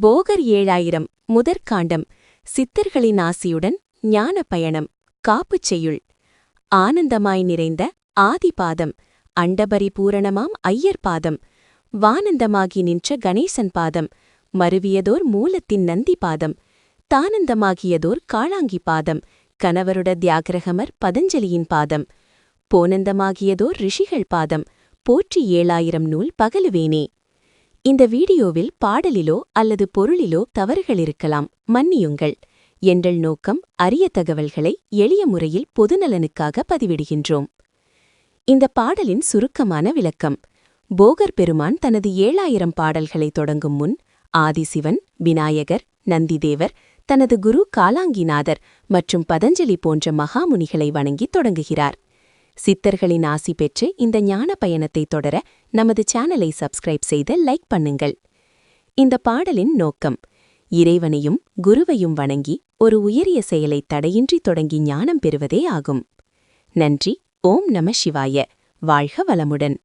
போகர் 7000 முதற்காண்டம் சித்தர்களின் ஆசியுடன் ஞான பயணம் காப்புச் செய்யுள் ஆனந்தமாய் நிறைந்த ஆதிபாதம் அண்டபரிபூரணமாம் ஐயர் பாதம் வானந்தமாகி நின்ற கணேசன் பாதம் மருவியதோர் மூலத்தின் நந்தி பாதம் தானந்தமாகியதோர் காளாங்கி பாதம் கணவருட தியாகிரகமர் பதஞ்சலியின் பாதம் போனந்தமாகியதோர் ரிஷிகள் பாதம் போற்றி 7000 நூல் பகலுவேனே. இந்த வீடியோவில் பாடலிலோ அல்லது பொருளிலோ தவறுகள் இருக்கலாம், மன்னியுங்கள். எங்கள் நோக்கம் அரிய தகவல்களை எளிய முறையில் பொதுநலனுக்காக பதிவிடுகின்றோம். இந்த பாடலின் சுருக்கமான விளக்கம். போகர் பெருமான் தனது 7000 பாடல்களை தொடங்கும் முன் ஆதிசிவன், விநாயகர், நந்திதேவர், தனது குரு காலாங்கிநாதர் மற்றும் பதஞ்சலி போன்ற மகாமுனிகளை வணங்கி தொடங்குகிறார். சித்தர்களின் ஆசி பெற்று இந்த ஞான பயணத்தை தொடர நமது சேனலை சப்ஸ்கிரைப் செய்து லைக் பண்ணுங்கள். இந்த பாடலின் நோக்கம் இறைவனையும் குருவையும் வணங்கி ஒரு உயரிய செயலை தடையின்றி தொடங்கி ஞானம் பெறுவதே ஆகும். நன்றி. ஓம் நம சிவாய. வாழ்க வளமுடன்.